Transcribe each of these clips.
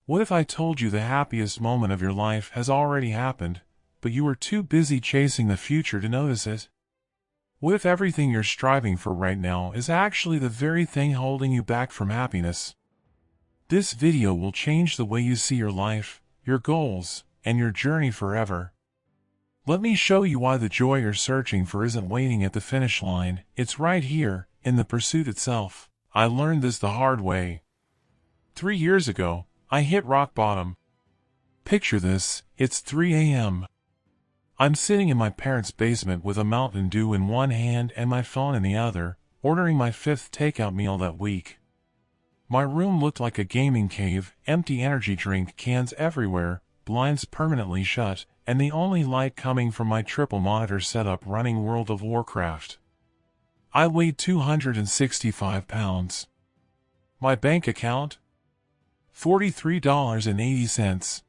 What if I told you the happiest moment of your life has already happened, but you were too busy chasing the future to notice it? What if everything you're striving for right now is actually the very thing holding you back from happiness? This video will change the way you see your life, your goals, and your journey forever. Let me show you why the joy you're searching for isn't waiting at the finish line. It's right here, in the pursuit itself. I learned this the hard way. 3 years ago, I hit rock bottom. Picture this, it's 3 a.m. I'm sitting in my parents' basement with a Mountain Dew in one hand and my phone in the other, ordering my 5th takeout meal that week. My room looked like a gaming cave, empty energy drink cans everywhere, blinds permanently shut, and the only light coming from my triple monitor setup running World of Warcraft. I weighed 265 pounds. My bank account? $43.80.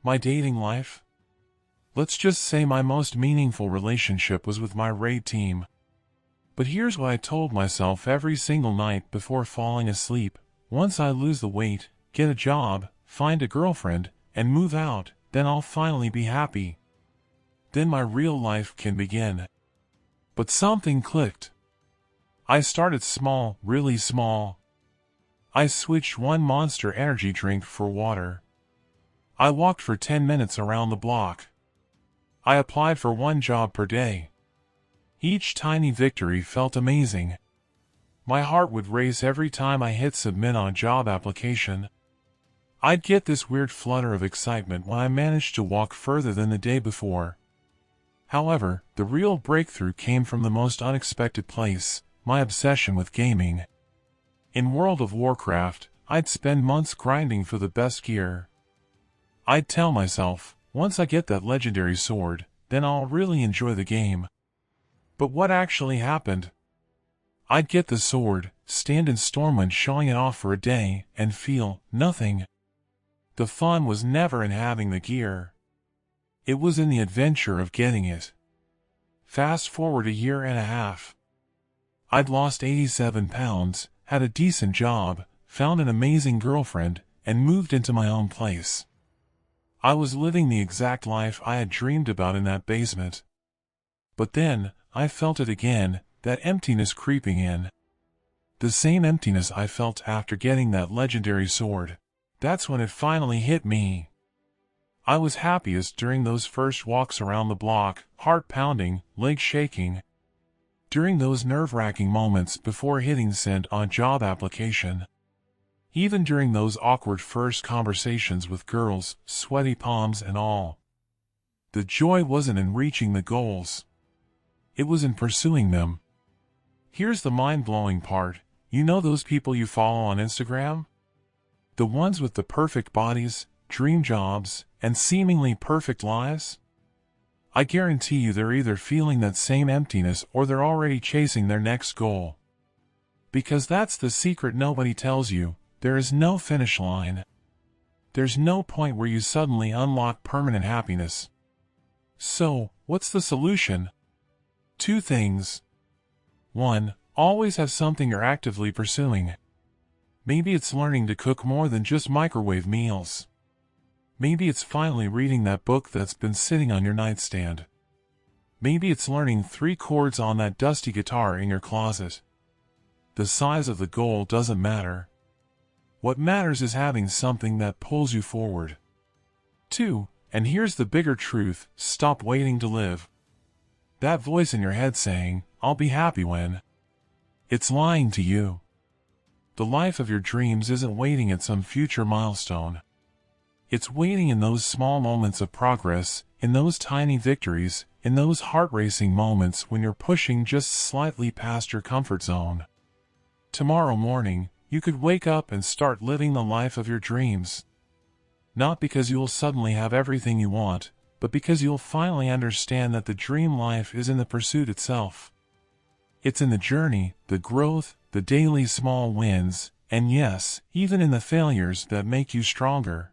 My dating life? Let's just say my most meaningful relationship was with my raid team. But here's what I told myself every single night before falling asleep. Once I lose the weight, get a job, find a girlfriend, and move out, then I'll finally be happy. Then my real life can begin. But something clicked. I started small, really small. I switched one Monster energy drink for water. I walked for 10 minutes around the block. I applied for 1 job per day. Each tiny victory felt amazing. My heart would race every time I hit submit on a job application. I'd get this weird flutter of excitement when I managed to walk further than the day before. However, the real breakthrough came from the most unexpected place, my obsession with gaming. In World of Warcraft, I'd spend months grinding for the best gear. I'd tell myself, once I get that legendary sword, then I'll really enjoy the game. But what actually happened? I'd get the sword, stand in Stormwind showing it off for a day, and feel nothing. The fun was never in having the gear. It was in the adventure of getting it. Fast forward a year and a half. I'd lost 87 pounds, had a decent job, found an amazing girlfriend, and moved into my own place. I was living the exact life I had dreamed about in that basement. But then, I felt it again, that emptiness creeping in. The same emptiness I felt after getting that legendary sword. That's when it finally hit me. I was happiest during those first walks around the block, heart pounding, legs shaking. During those nerve-wracking moments before hitting send on job application. Even during those awkward first conversations with girls, sweaty palms and all. The joy wasn't in reaching the goals. It was in pursuing them. Here's the mind-blowing part. You know those people you follow on Instagram? The ones with the perfect bodies, dream jobs, and seemingly perfect lives? I guarantee you they're either feeling that same emptiness or they're already chasing their next goal. Because that's the secret nobody tells you, there is no finish line. There's no point where you suddenly unlock permanent happiness. So, what's the solution? 2 things. 1. Always have something you're actively pursuing. Maybe it's learning to cook more than just microwave meals. Maybe it's finally reading that book that's been sitting on your nightstand. Maybe it's learning 3 chords on that dusty guitar in your closet. The size of the goal doesn't matter. What matters is having something that pulls you forward. 2. And here's the bigger truth, stop waiting to live. That voice in your head saying, I'll be happy when. It's lying to you. The life of your dreams isn't waiting at some future milestone. It's waiting in those small moments of progress, in those tiny victories, in those heart-racing moments when you're pushing just slightly past your comfort zone. Tomorrow morning, you could wake up and start living the life of your dreams. Not because you'll suddenly have everything you want, but because you'll finally understand that the dream life is in the pursuit itself. It's in the journey, the growth, the daily small wins, and yes, even in the failures that make you stronger.